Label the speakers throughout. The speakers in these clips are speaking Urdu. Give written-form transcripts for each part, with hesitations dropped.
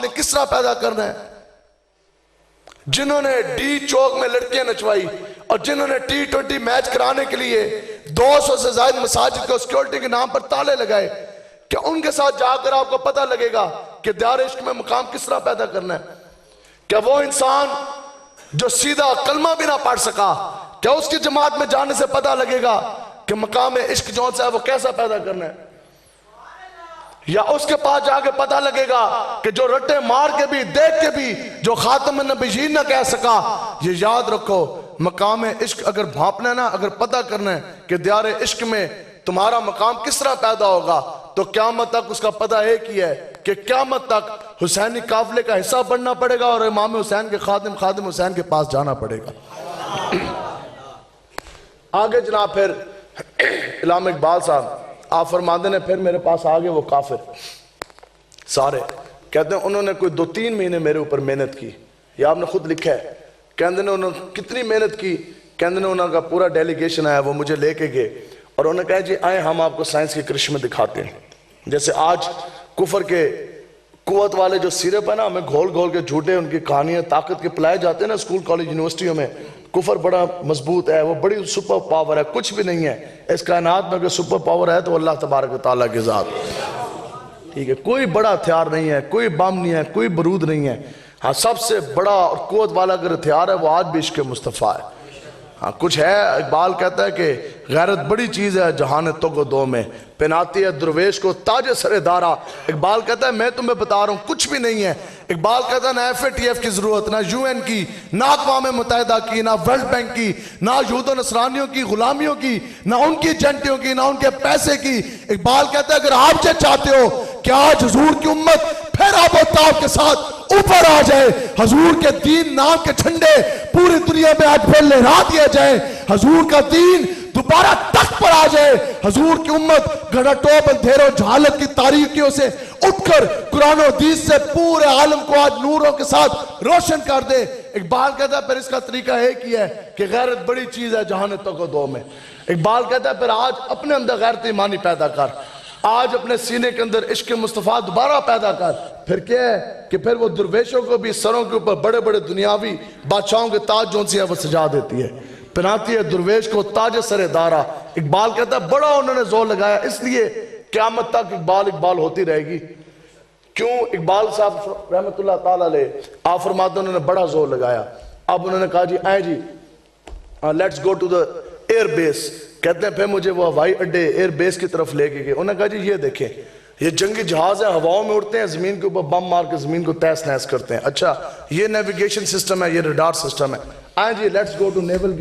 Speaker 1: نے کس طرح پیدا کرنا ہے؟ جنہوں نے ڈی چوک میں لڑکیاں نچوائی اور جنہوں نے T20 میچ کرانے کے لیے 200 سے زائد مساجد کو سیکورٹی کے نام پر تالے لگائے، کیا ان کے ساتھ جا کر آپ کو پتہ لگے گا کہ دیار عشق میں مقام کس طرح پیدا کرنا ہے؟ کیا وہ انسان جو سیدھا کلمہ بھی نہ پڑھ سکا، کیا اس کی جماعت میں جانے سے پتہ لگے گا کہ مقام عشق جون سے ہے وہ کیسا پیدا کرنا ہے؟ یا اس کے پاس جا کے پتہ لگے گا کہ جو رٹے مار کے بھی دیکھ کے بھی جو خاتم النبیین نہ کہہ سکا؟ یہ یاد رکھو، مقام عشق اگر بھانپنا ہے نا، اگر پتہ کرنا ہے کہ دیار عشق میں تمہارا مقام کس طرح پیدا ہوگا، تو قیامت تک اس کا پتہ ایک ہی ہے کہ قیامت تک حسینی قافلے کا حصہ بننا پڑے گا اور امام حسین کے خادم حسین کے پاس جانا پڑے گا۔ آگے جناب پھر علامہ اقبال صاحب آپ فرماتے ہیں پھر میرے پاس آگے وہ کافر سارے کہتے ہیں انہوں نے کوئی 2-3 مہینے میرے اوپر محنت کی، یہ آپ نے خود لکھا ہے، کہتے ہیں انہوں نے کتنی محنت کی، کہتے ہیں انہوں کا پورا ڈیلیگیشن آیا، وہ مجھے لے کے گئے اور انہوں نے کہا جی آئیں ہم آپ کو سائنس کے کرشمے دکھاتے ہیں۔ جیسے آج کفر کے قوت والے جو سیرپ ہے نا، ہمیں گھول گھول کے جھوٹے ان کی کہانیاں طاقت کے پلائے جاتے ہیں نا اسکول کالج یونیورسٹیوں میں، کفر بڑا مضبوط ہے، وہ بڑی سپر پاور ہے، کچھ بھی نہیں ہے اس کائنات میں، اگر سپر پاور ہے تو اللہ تبارک و تعالیٰ کی ذات، ٹھیک ہے؟ کوئی بڑا ہتھیار نہیں ہے، کوئی بم نہیں ہے، کوئی بارود نہیں ہے۔ ہاں سب سے بڑا اور قوت والا اگر ہتھیار ہے وہ آج بھی عشق مصطفیٰ ہے۔ ہاں کچھ ہے، اقبال کہتا ہے کہ غیرت بڑی چیز ہے جہان تگ و دو میں، پہناتی ہے درویش کو تاج سر دارا۔ اقبال کہتا ہے میں تمہیں بتا رہا ہوں کچھ بھی نہیں ہے۔ اقبال کہتا ہے نہ FATF کی ضرورت، نہ UN کی، نہ اقوام متحدہ کی، نہ ورلڈ بینک کی، نہ یہود و نصرانیوں کی غلامیوں کی، نہ ان کی ایجنٹیوں کی، نہ ان کے پیسے کی۔ اقبال کہتا ہے اگر آپ یہ چاہتے ہو کہ آج حضور کی امت پھر آب و تاب کے ساتھ اوپر آ جائے، حضور کے دین نام کے جھنڈے پوری دنیا میں آج پھر لہرا دیا جائے، حضور کا دین دوبارہ تخت پر آ جائے، حضور کی امت گھڑا ٹوپ اندھیروں جہالت کی تاریکیوں سے اٹھ کر قرآن و حدیث سے پورے عالم کو آج نوروں کے ساتھ روشن کر دے۔ اقبال کہتا ہے پھر اس کا طریقہ ایک ہی ہے کہ غیرت بڑی چیز ہے جہان تگ و دو میں۔ اقبال کہتا ہے پھر آج اپنے اندر غیرت ایمانی پیدا کر، آج اپنے سینے کے اندر عشق مصطفیٰ دوبارہ پیدا کر۔ پھر کیا ہے کہ پھر وہ درویشوں کو بھی سروں کے اوپر بڑے بڑے دنیاوی بادشاہوں کے تاج جون سی ہے وہ سجا دیتی ہے، پہناتی ہے درویش کو تاج سر دارا۔ اقبال کہتا ہے بڑا انہوں نے زور لگایا، اس لیے قیامت تک اقبال ہوتی رہے گی۔ کیوں؟ اقبال صاحب رحمت اللہ تعالیٰ علیہ آپ فرماتے ہیں انہوں نے بڑا زور لگایا۔ اب انہوں نے کہا جی آئیں جی let's go to the air base, کہتے ہیں پھر مجھے وہ ہوائی اڈے ایئر بیس کی طرف لے کے گئے۔ انہوں نے کہا جی یہ دیکھیں یہ جنگی جہاز ہیں، ہواؤں میں اڑتے ہیں، زمین کے اوپر بم مار کے زمین کو تہس نہس کرتے ہیں، اچھا یہ نیویگیشن سسٹم ہے، یہ ریڈار سسٹم ہے۔ آئیں جی لیٹس گو ٹو نیول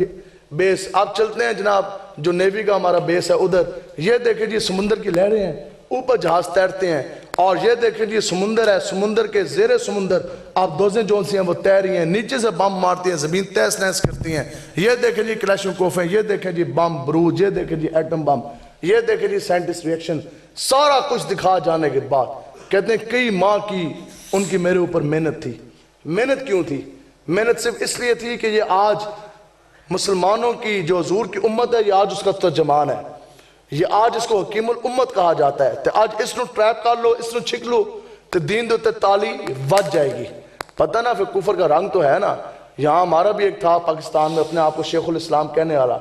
Speaker 1: بیس، آپ چلتے ہیں جناب جو نیوی کا ہمارا بیس ہے ادھر، یہ دیکھیں جی سمندر کی لہریں ہیں، اوپر جہاز تیرتے ہیں، اور یہ دیکھیں جی سمندر ہے، سمندر کے زیر سمندر آپ دوزیں جون سی ہیں وہ تیر رہی ہیں، نیچے سے بم مارتی ہیں، زمین تہس نہس کرتی ہیں، یہ دیکھیں جی کلیشنکوف ہیں، یہ دیکھیں جی بم بروج، یہ دیکھیں جی ایٹم بم، یہ دیکھیں جی سائنٹسٹ ریئیکشن، سارا کچھ دکھا جانے کے بعد کہتے ہیں کئی ماہ کی ان کی میرے اوپر محنت تھی۔ محنت کیوں تھی؟ محنت صرف اس لیے تھی کہ یہ آج مسلمانوں کی جو حضور کی امت ہے یہ آج اس کا ترجمان ہے، یہ آج اس کو حکیم الامت کہا جاتا ہے، تو آج اس نو ٹریپ کر لو، اس نو چھک لو تو دین دوتے تالی وج جائے گی۔ پتہ نا پھر کفر کا رنگ تو ہے نا، یہاں ہمارا بھی ایک تھا پاکستان میں اپنے آپ کو شیخ الاسلام کہنے والا،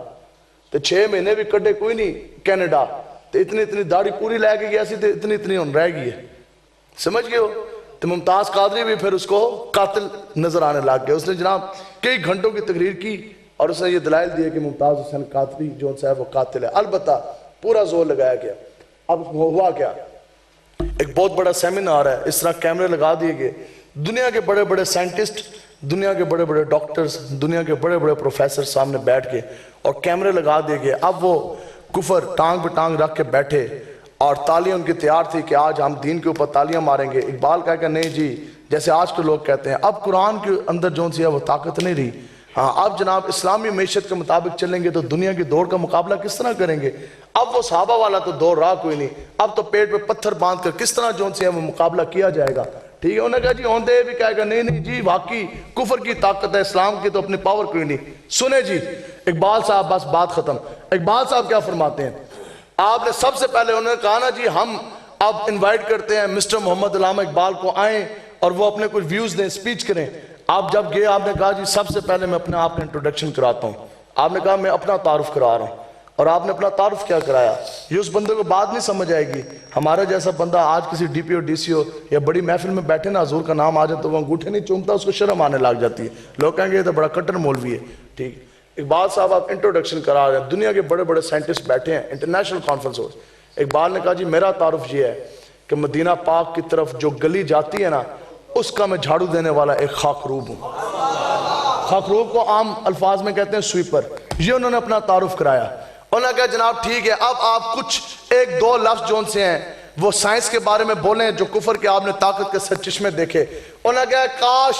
Speaker 1: تو 6 مہینے بھی کٹے کوئی نہیں کینیڈا، تو اتنی داڑھی پوری لے کے گیا سی تو اتنی ان رہ گئی ہے، سمجھ گئے ہو؟ تو ممتاز قادری بھی پھر اس کو قاتل نظر آنے لگ گیا، اس نے جناب کئی گھنٹوں کی تقریر کی اور اس نے یہ دلائل دیے کہ ممتاز حسین قادری جو صاحب وہ قاتل ہے، البتہ پورا زور لگایا گیا۔ اب ہوا کیا؟ ایک بہت بڑا سیمینار ہے، اس طرح کیمرے لگا دیے گئے، دنیا کے بڑے بڑے سائنٹسٹ، دنیا کے بڑے بڑے ڈاکٹرز، دنیا کے بڑے بڑے پروفیسر سامنے بیٹھ کے اور کیمرے لگا دیے گئے۔ اب وہ کفر ٹانگ پہ ٹانگ رکھ کے بیٹھے اور تالیاں ان کی تیار تھی کہ آج ہم دین کے اوپر تالیاں ماریں گے۔ اقبال کہا کہ نہیں جی، جیسے آج کے لوگ کہتے ہیں اب قرآن کے اندر جون سی ہے وہ طاقت نہیں رہی، ہاں اب جناب اسلامی معیشت کے مطابق چلیں گے تو دنیا کی دوڑ کا مقابلہ کس طرح کریں گے؟ اب وہ صحابہ والا تو دوڑ رہا کوئی نہیں، اب تو پیٹ پہ پتھر باندھ کر کس طرح جون سی ہے وہ مقابلہ کیا جائے گا؟ ٹھیک ہے، انہوں نے کہا جی ہون دے بھی کہے گا نہیں جی واقعی کفر کی طاقت ہے، اسلام کی تو اپنی پاور کوئی نہیں۔ سنیں جی اقبال صاحب، بس بات ختم۔ اقبال صاحب کیا فرماتے ہیں؟ آپ نے سب سے پہلے انہوں نے کہا نا جی ہم اب انوائٹ کرتے ہیں مسٹر محمد علامہ اقبال کو، آئیں اور وہ اپنے کوئی ویوز دیں، سپیچ کریں. آپ جب گئے آپ نے کہا جی سب سے پہلے میں اپنے آپ کا انٹروڈکشن کراتا ہوں. آپ نے کہا میں اپنا تعارف کرا رہا ہوں، اور آپ نے اپنا تعارف کیا کرایا. یہ اس بندے کو بات نہیں سمجھ آئے گی. ہمارا جیسا بندہ آج کسی D P O D C او یا بڑی محفل میں بیٹھے نا، حضور کا نام آ جائے تو وہ انگوٹھے نہیں چومتا، اس کو شرم آنے لگ جاتی ہے. لوگ کہیں گے یہ تو بڑا کٹر مولوی ہے. ٹھیک، اقبال صاحب آپ انٹروڈکشن کرا رہے ہیں، دنیا کے بڑے بڑے سائنٹسٹ بیٹھے ہیں انٹرنیشنل کانفرنس ہو. اقبال نے کہا جی میرا تعارف یہ ہے کہ مدینہ پاک کی طرف جو گلی جاتی ہے نا، اس کا میں جھاڑو دینے والا ایک خاکروب ہوں. خاکروب کو عام الفاظ میں کہتے ہیں سویپر. یہ انہوں نے اپنا تعارف کرایا. انہوں نے کہا جناب ٹھیک ہے، اب آپ کچھ ایک دو لفظ جو ان سے ہیں وہ سائنس کے بارے میں بولیں جو کفر کے آپ نے طاقت کے سرچشمے دیکھے. انہوں نے کہا کاش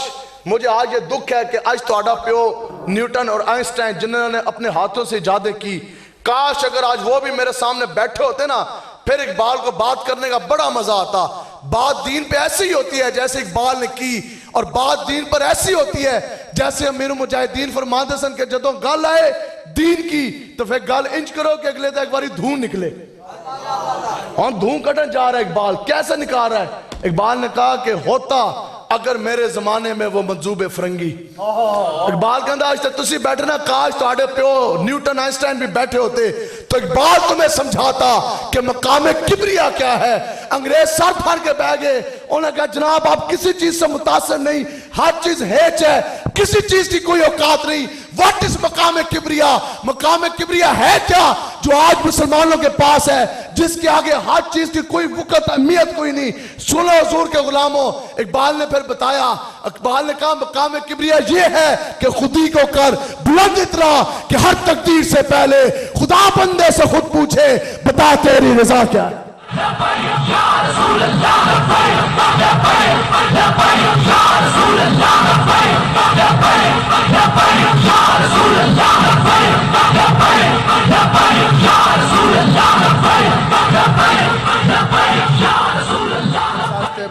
Speaker 1: مجھے آج یہ دکھ ہے کہ آج تہاڈا پیو نیوٹن اور آئنسٹائن جنہوں نے اپنے ہاتھوں سے ایجادیں کی، کاش اگر آج وہ بھی میرے سامنے بیٹھے ہوتے نا، پھر اقبال کو بات کرنے کا بڑا مزہ آتا. بات دین پہ ایسی ہی ہوتی ہے جیسے اقبال نے کی، اور بات دین پر ایسی ہوتی ہے جیسے امیر مجاہدین فرماندے سن کہ جدوں گل آئے دین کی تو پھر گل انج کرو کہ اگلے دا ایک باری دھون نکلے. ہاں دھون کٹن جا رہا ہے اقبال، کیسے نکال رہا ہے؟ اقبال نے کہا کہ ہوتا اگر میرے زمانے میں وہ منصوب فرنگی. اقبال کہندا آج تک تسی بیٹھے نا، کاش تہاڈے پیو نیوٹن آئنسٹائن بھی بیٹھے ہوتے تو اقبال تمہیں سمجھاتا کہ مقام کبریا کیا ہے. انگریز سر پھاڑ کے بیٹھ گئے. انہوں نے کہا جناب آپ کسی چیز سے متاثر نہیں، ہر چیز ہیچ ہے، کسی چیز کی کوئی اوقات نہیں. واٹ از مقام کبریا؟ مقام کبریا ہے کیا جو آج مسلمانوں کے پاس ہے، جس کے آگے ہر چیز کی کوئی وقت اہمیت کوئی نہیں. سنو حضور کے غلاموں، اقبال نے پھر بتایا، اقبال نے کہا مقام کبریا یہ ہے کہ خودی کو کر بلند اتنا کہ ہر تقدیر سے پہلے خدا بندے سے خود پوچھے بتا تیری رضا کیا ہے.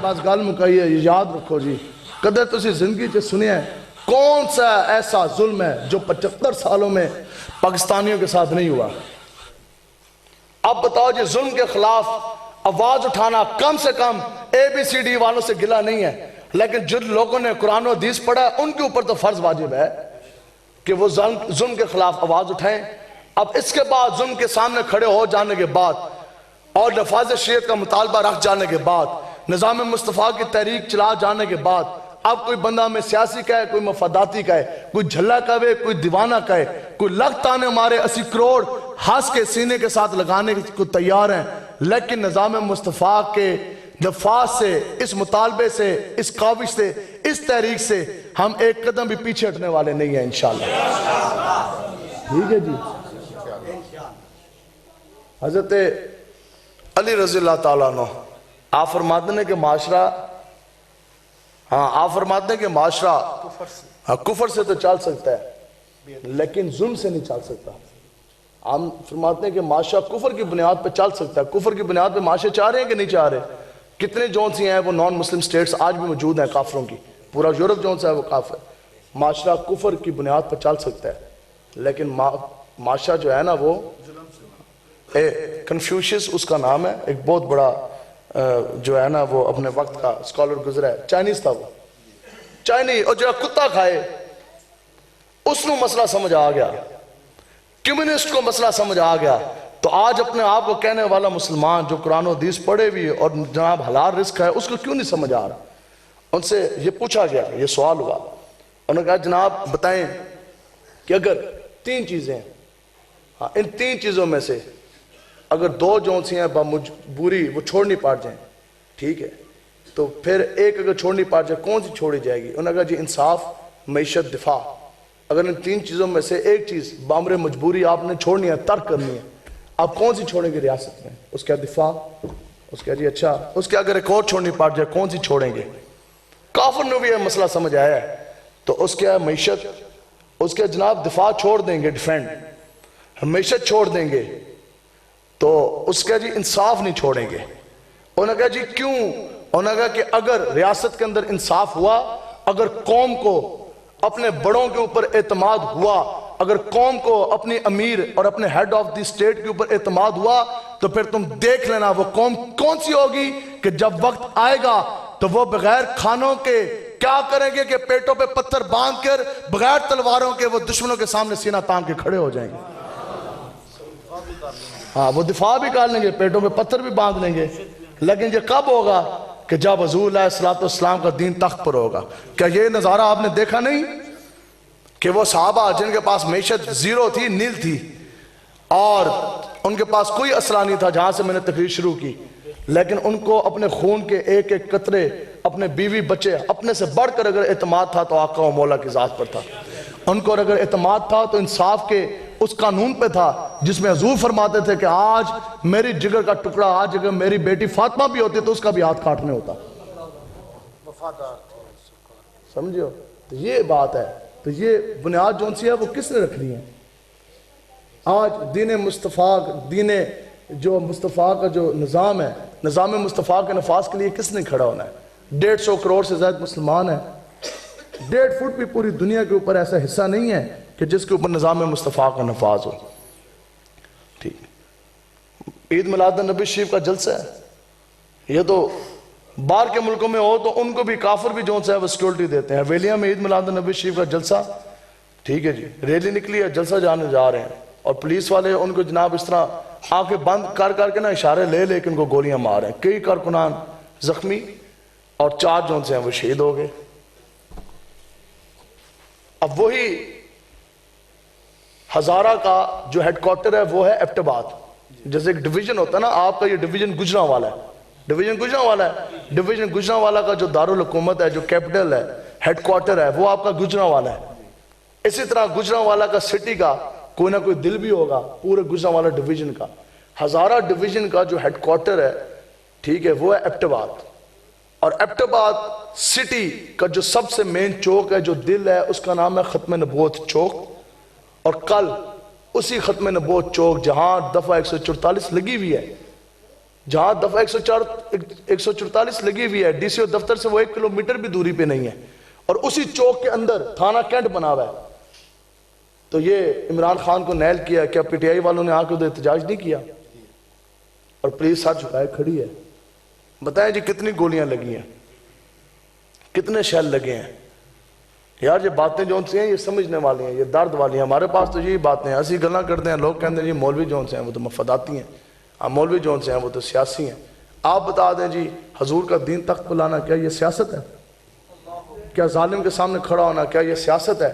Speaker 1: بس گل مکائی ہے، یاد رکھو جی، کدے تسی زندگی چ سنیا ہے کون سا ایسا ظلم ہے جو 75 سالوں میں پاکستانیوں کے ساتھ نہیں ہوا؟ اب بتاؤ جی، ظلم کے خلاف آواز اٹھانا کم سے کم اے بی سی ڈی والوں سے گلہ نہیں ہے، لیکن جن لوگوں نے قرآن و حدیث پڑھا ہے ان کے اوپر تو فرض واجب ہے کہ وہ ظلم کے خلاف آواز اٹھائیں. اب اس کے بعد ظلم کے سامنے کھڑے ہو جانے کے بعد اور نفاذ شریعت کا مطالبہ رکھ جانے کے بعد، نظام مصطفیٰ کی تحریک چلا جانے کے بعد، اب کوئی بندہ ہمیں سیاسی کہے، کوئی مفاداتی کہے، کوئی جھلا کہے، کوئی دیوانہ کہے، کوئی لگ تانے ہمارے 80 کروڑ ہنس کے سینے کے ساتھ لگانے کو تیار ہیں، لیکن نظام مصطفیٰ کے نفاذ سے، اس مطالبے سے، اس کاوش سے، اس تحریک سے ہم ایک قدم بھی پیچھے ہٹنے والے نہیں ہیں انشاءاللہ. ٹھیک ہے جی. حضرت علی رضی اللہ تعالیٰ عنہ آپ فرماتے ہیں کہ معاشرہ، آپ فرماتے ہیں کہ معاشرہ کفر سے تو چل سکتا ہے لیکن ظلم سے نہیں چل سکتا. ہم فرماتے ہیں کہ معاشرہ کفر کی بنیاد پہ چل سکتا ہے. کفر کی بنیاد پہ معاشرے چاہ رہے ہیں کہ نہیں چاہ رہے؟ کتنے جون سی ہیں وہ نان مسلم سٹیٹس آج بھی موجود ہیں کافروں کی، پورا یورپ جون سا ہے وہ کافر. معاشرہ کفر کی بنیاد پہ چل سکتا ہے لیکن معاشرہ جو ہے نا وہ کنفیوشس اس کا نام ہے، ایک بہت بڑا جو ہے نا وہ اپنے وقت کا اسکالر گزرا ہے، چائنیز تھا وہ، چائنی، اور جو کتا کھائے اس کو مسئلہ سمجھ آ گیا، کمیونسٹ کو مسئلہ سمجھ آ گیا. تو آج اپنے آپ کو کہنے والا مسلمان جو قرآن و حدیث پڑھے بھی اور جناب حلال رزق ہے اس کو کیوں نہیں سمجھ آ رہا؟ ان سے یہ پوچھا گیا، یہ سوال ہوا، انہوں نے کہا جناب بتائیں کہ اگر 3 چیزیں ہیں، ان 3 چیزوں میں سے اگر 2 جون سی ہیں بمجبوری وہ چھوڑنی پڑ جائیں، ٹھیک ہے، تو پھر ایک اگر چھوڑنی پڑ جائے کون سی چھوڑی جائے گی؟ انہوں نے کہا جی انصاف، معیشت، دفاع. اگر ان 3 چیزوں میں سے ایک چیز بامر مجبوری آپ نے چھوڑنی ہے، ترک کرنی ہے، آپ کون سی چھوڑیں گے ریاست میں؟ اس کا دفاع. اس کا جی اچھا، اس کے اگر ایک اور چھوڑنی پڑ جائے کون سی چھوڑیں گے؟ کافر نے بھی یہ مسئلہ سمجھ آیا ہے. تو اس کے معیشت، اس کے جناب دفاع چھوڑ دیں گے، ڈیفینڈ، معیشت چھوڑ دیں گے، تو اس کا جی انصاف نہیں چھوڑیں گے. انہوں نے کہا جی کیوں؟ انہوں نے کہا کہ اگر ریاست کے اندر انصاف ہوا، اگر قوم کو اپنے بڑوں کے اوپر اعتماد ہوا، اگر قوم کو اپنی امیر اور اپنے ہیڈ آف دی اسٹیٹ کے اوپر اعتماد ہوا، تو پھر تم دیکھ لینا وہ قوم کون سی ہوگی کہ جب وقت آئے گا تو وہ بغیر کھانوں کے کیا کریں گے کہ پیٹوں پہ پتھر باندھ کر بغیر تلواروں کے وہ دشمنوں کے سامنے سینہ تان کے کھڑے ہو جائیں گے. ہاں وہ دفاع بھی کر لیں گے, پیٹوں پہ پتھر بھی باندھ لیں گے. لیکن یہ کب ہوگا؟ کہ جب حضور علیہ السلام کا دین تخت پر ہوگا. کیا یہ نظارہ آپ نے دیکھا نہیں کہ وہ صحابہ جن کے پاس معیشت زیرو تھی, نیل تھی, اور ان کے پاس کوئی اسلحہ نہیں تھا, جہاں سے میں نے تقریر شروع کی, لیکن ان کو اپنے خون کے ایک ایک قطرے, اپنے بیوی بچے, اپنے سے بڑھ کر اگر اعتماد تھا تو آقا و مولا کی ذات پر تھا. ان کو اگر اعتماد تھا تو انصاف کے اس قانون پہ تھا جس میں حضور فرماتے تھے کہ آج میری جگر کا ٹکڑا, آج اگر میری بیٹی فاطمہ بھی ہوتی تو اس کا بھی ہاتھ کاٹنے ہوتا. سمجھو, تو یہ بات ہے. تو یہ بنیاد جون سی ہے وہ کس نے رکھنی ہے؟ آج دین مصطفیٰ, دین جو مصطفیٰ کا جو نظام ہے, نظام مصطفیٰ کے نفاذ کے لیے کس نے کھڑا ہونا ہے؟ 150 کروڑ سے زائد مسلمان ہیں. 1.5 فٹ بھی پوری دنیا کے اوپر ایسا حصہ نہیں ہے کہ جس کے اوپر نظام مصطفیٰ کا نفاذ ہو. ٹھیک ہے, عید میلاد النبی شریف کا جلسہ ہے, یہ تو باہر کے ملکوں میں ہو تو ان کو بھی کافر بھی جو ہے وہ سیکورٹی دیتے ہیں. حویلیہ میں عید میلاد النبی شریف کا جلسہ, ٹھیک ہے جی, ریلی نکلی ہے, جلسہ جانے جا رہے ہیں, اور پولیس والے ان کو جناب اس طرح آنکھیں بند کر کر کے نا اشارے لے لے کے ان کو گولیاں مار رہے ہیں. کئی کارکنان زخمی اور 4 جو ہیں وہ شہید ہو گئے. اب وہی ہزارہ کا جو ہیڈ کوارٹر ہے وہ ہے ایبٹ آباد. جیسے ایک ڈویژن ہوتا ہے نا, آپ کا یہ ڈویژن گجرانوالہ ہے, ڈویژن گجرانوالہ ہے, ڈویژن گجرانوالہ کا جو دارالحکومت ہے, جو کیپٹل ہے, ہیڈ کوارٹر ہے, وہ آپ کا گجرانوالہ ہے. اسی طرح گجرانوالہ کا سٹی کا کوئی نہ کوئی دل بھی ہوگا پورے گجرانوالہ ڈویژن کا. ہزارہ ڈویژن کا جو ہیڈ کوارٹر ہے, ٹھیک ہے, وہ ہے ایبٹ آباد. اور ایبٹ آباد سٹی کا جو سب سے مین چوک ہے, جو دل ہے, اس کا نام ہے ختم نبوت چوک. اور کل اسی ختم نبوت چوک جہاں دفعہ 144 لگی ہوئی ہے, جہاں دفعہ 144 لگی ہوئی ہے, ڈی سی او دفتر سے وہ 1 کلومیٹر بھی دوری پہ نہیں ہے, اور اسی چوک کے اندر تھانہ کینٹ بنا ہوا ہے. تو یہ عمران خان کو نیل کیا, کیا پی ٹی آئی والوں نے آ کے احتجاج نہیں کیا؟ اور پولیس سر جھکائے کھڑی ہے. بتائیں جی کتنی گولیاں لگی ہیں, کتنے شیل لگے ہیں؟ یار یہ باتیں جو ہیں یہ سمجھنے والی ہیں, یہ درد والی ہیں. ہمارے پاس تو یہی باتیں ہیں, اسی گلاں کرتے ہیں, لوگ کہتے ہیں جی مولوی جو ہیں وہ تو مفاداتی ہیں, مولوی جو ہیں وہ تو سیاسی ہیں. آپ بتا دیں جی, حضور کا دین تخت پہ لانا کیا یہ سیاست ہے؟ کیا ظالم کے سامنے کھڑا ہونا کیا یہ سیاست ہے؟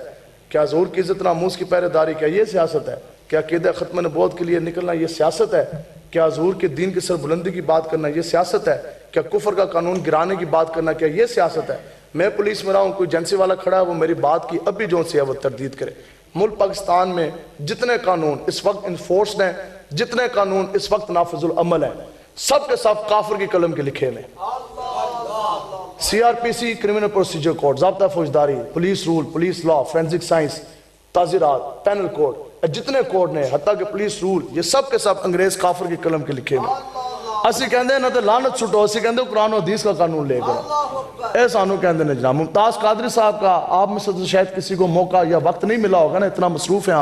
Speaker 1: کیا حضور کی عزت ناموس کی پہرے داری کیا یہ سیاست ہے؟ کیا عقیدہ ختم نبوت کے لیے نکلنا یہ سیاست ہے؟ کیا حضور کے دین کی سربلندی کی بات کرنا یہ سیاست ہے؟ کیا کفر کا قانون گرانے کی بات کرنا کیا یہ سیاست ہے؟ میں پولیس میں رہا ہوں, کوئی ایجنسی والا کھڑا ہے, وہ میری بات کی اب بھی جو ہے وہ تردید کرے. ملک پاکستان میں جتنے قانون اس وقت انفورسڈ ہیں, جتنے قانون اس وقت نافذ العمل ہیں, سب کے سب کافر کی قلم کے لکھے میں. سی آر پی سی, کرمنل پروسیجر کوڈ, ضابطہ فوجداری, پولیس رول, پولیس لا, فورینسک سائنس, تعزیرات, پینل کوڈ, جتنے کوڈ نے, حتیٰ کہ پولیس رول, یہ سب کے سب انگریز کافر کی قلم کے لکھے میں. اسی کہندے نہ تو لعنت چھٹو, اسی کہندے قرآن و حدیث کا قانون لے کر اے سانو کہندے نے جناب. ممتاز قادری صاحب کا آپ میں سے شاید کسی کو موقع یا وقت نہیں ملا ہوگا نا, اتنا مصروف ہیں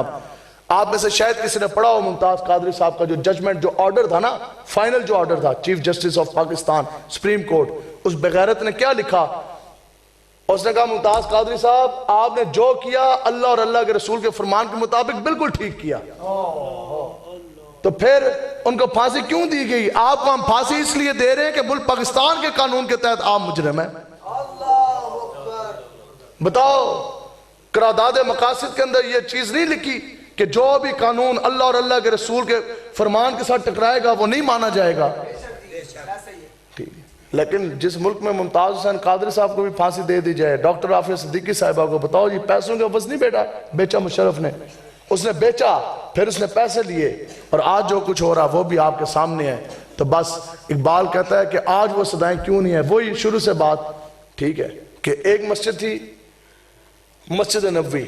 Speaker 1: آپ میں سے شاید کسی نے پڑھا ہو ممتاز قادری صاحب کا جو ججمنٹ, جو آرڈر تھا نا, فائنل جو آرڈر تھا chief justice of Pakistan supreme court. اس بغیرت نے کیا لکھا؟ اس نے کہا ممتاز قادری صاحب آپ نے جو کیا اللہ اور اللہ کے رسول کے فرمان کے مطابق بالکل ٹھیک کیا. تو پھر ان کو پھانسی کیوں دی گئی؟ آپ کو ہم پھانسی اس لیے دے رہے ہیں کہ ملک پاکستان کے قانون کے تحت آپ مجرم ہیں. بتاؤ, قرارداد مقاصد کے اندر یہ چیز نہیں لکھی کہ جو بھی قانون اللہ اور اللہ کے رسول کے فرمان کے ساتھ ٹکرائے گا وہ نہیں مانا جائے گا؟ لیکن جس ملک میں ممتاز حسین قادری صاحب کو بھی پھانسی دے دی جائے, ڈاکٹر عافیہ صدیقی صاحبہ کو, بتاؤ جی پیسوں کے عوض نہیں بیچا مشرف نے, اس نے بیچا, پھر اس نے پیسے لیے, اور آج جو کچھ ہو رہا وہ بھی آپ کے سامنے ہے. تو بس اقبال کہتا ہے کہ آج وہ صدائیں کیوں نہیں ہیں, وہی شروع سے بات, ٹھیک ہے, کہ ایک مسجد تھی مسجد نبوی,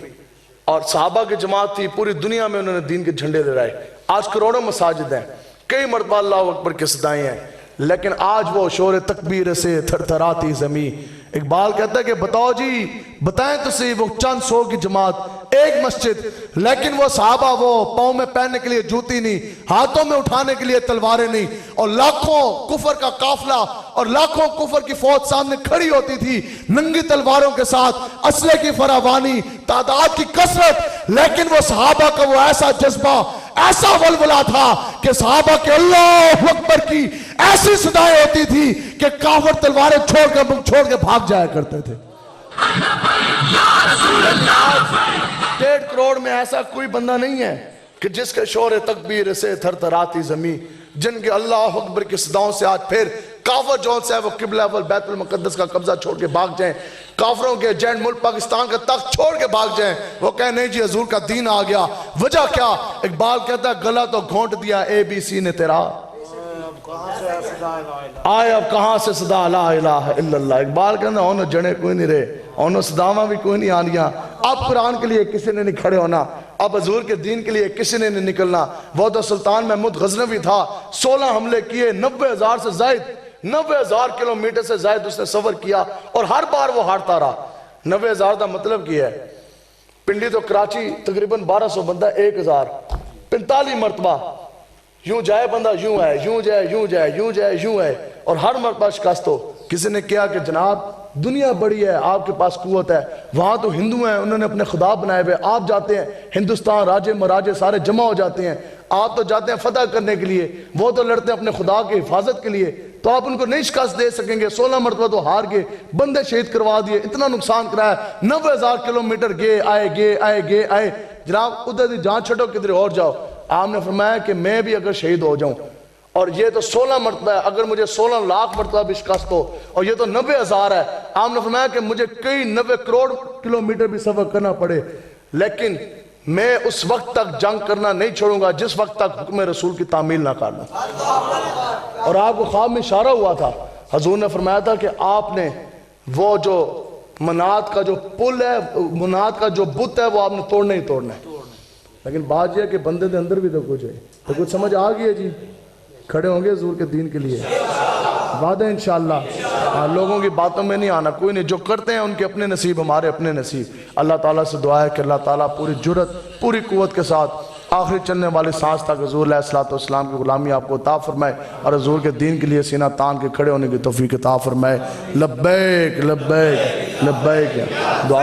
Speaker 1: اور صحابہ کی جماعت تھی, پوری دنیا میں انہوں نے دین کے جھنڈے لہرائے. آج کروڑوں مساجد ہیں, کئی مرتبہ اللہ اکبر کی صدائیں ہیں, لیکن آج وہ شور تکبیر سے تھر تھراتی زمین, اقبال کہتا ہے کہ بتاؤ جی بتائیں تو صحیح وہ چند سو کی جماعت ایک مسجد، لیکن وہ صحابہ وہ پاؤں میں پہننے کے لیے جوتی نہیں، ہاتھوں میں اٹھانے کے لیے تلواریں نہیں، اور لاکھوں کفر کا قافلہ اور لاکھوں کفر کی فوج سامنے کھڑی ہوتی تھی ننگی تلواروں کے ساتھ، اسلحے کی فراوانی، تعداد کی کثرت، لیکن وہ صحابہ کا وہ ایسا جذبہ، ایسا ولولہ تھا کہ صحابہ کے اللہ اکبر کی ایسی صدائیں ہوتی تھی کہ کافر تلواریں چھوڑ کے بھاگ جایا کرتے تھے۔ 1.5 کروڑ میں ایسا کوئی بندہ نہیں ہے کہ جس کے شور تکبیر سے تھر تھراتی زمین، جن کے اللہ اکبر کی صداؤں سے آج پھر کافر جون سے ہے وہ قبلہ اول بیت المقدس کا قبضہ چھوڑ کے بھاگ جائیں، کافروں کے ایجنٹ ملک پاکستان کا تخت چھوڑ کے بھاگ جائیں، وہ کہیں نہیں جی حضور کا دین آ گیا۔ وجہ کیا؟ اقبال کہتا ہے گلا تو گھونٹ دیا اے بی سی نے تیرا، آئے اب کہاں سے صدا لا الہ الا اللہ۔ اقبال کہتا ہے انہوں جڑے کوئی نہیں رہے، انہوں صداواں بھی کوئی نہیں آنیاں، اب قرآن کے لیے کسی نے نہیں کھڑے ہونا، اب حضور کے دین کے لیے کسی نے نہیں نکلنا۔ وہ تو سلطان محمود غزنوی تھا، 16 حملے کیے، 90,000 سے زائد 90,000 کلومیٹر سے زائد اس نے سفر کیا اور ہر بار وہ ہارتا رہا۔ 90,000 کا مطلب کیا ہے؟ پنڈی تو کراچی تقریباً 1200 بندہ، 1000 45 مرتبہ یوں جائے بندہ، یوں ہے، یوں جائے، یوں جائے، یوں جائے، یوں ہے، اور ہر مرتبہ شکست ہو۔ کسی نے کیا کہ جناب دنیا بڑی ہے، آپ کے پاس قوت ہے، وہاں تو ہندو ہیں، انہوں نے اپنے خدا بنائے ہوئے، آپ جاتے ہیں ہندوستان، راجے مراجے سارے جمع ہو جاتے ہیں، آپ تو جاتے ہیں فتح کرنے کے لیے، وہ تو لڑتے ہیں اپنے خدا کی حفاظت کے لیے، تو آپ ان کو نہیں شکست دے سکیں گے۔ 16 مرتبہ تو ہار گئے، بندے شہید کروا دیے، اتنا نقصان کرایا، 90,000 کلومیٹر گئے آئے۔ جناب ادھر دی جان چھٹو کدھر اور جاؤ۔ آپ نے فرمایا کہ میں بھی اگر شہید ہو جاؤں، اور یہ تو 16 مرتبہ ہے، اگر مجھے 16 لاکھ مرتبہ بھی شکست ہو، اور یہ تو 90,000 ہے، آپ نے فرمایا کہ مجھے کئی 90 کروڑ کلومیٹر بھی سفر کرنا پڑے، لیکن میں اس وقت تک جنگ کرنا نہیں چھوڑوں گا جس وقت تک حکم رسول کی تعمیل نہ کر لوں۔ اور آپ کو خواب میں اشارہ ہوا تھا، حضور نے فرمایا تھا کہ آپ نے وہ جو منات کا جو پل ہے، منات کا جو بت ہے، وہ آپ نے توڑنا ہی توڑنا ہے۔ لیکن بات یہ ہے کہ بندے دے اندر بھی تو کچھ ہے، تو کچھ سمجھ آ گئی ہے جی؟ کھڑے ہوں گے حضور کے دین کے لیے، وعدہ انشاءاللہ، لوگوں کی باتوں میں نہیں آنا، کوئی نہیں، جو کرتے ہیں ان کے اپنے نصیب، ہمارے اپنے نصیب۔ اللہ تعالیٰ سے دعا ہے کہ اللہ تعالیٰ پوری جرت پوری قوت کے ساتھ آخری چلنے والے سانس تک حضور علیہ السلام کی غلامی آپ کو عطا فرمائے، اور حضور کے دین کے لیے سینہ تان کے کھڑے ہونے کی توفیق عطا فرمائے۔ لبیک لبیک لبیک، دعا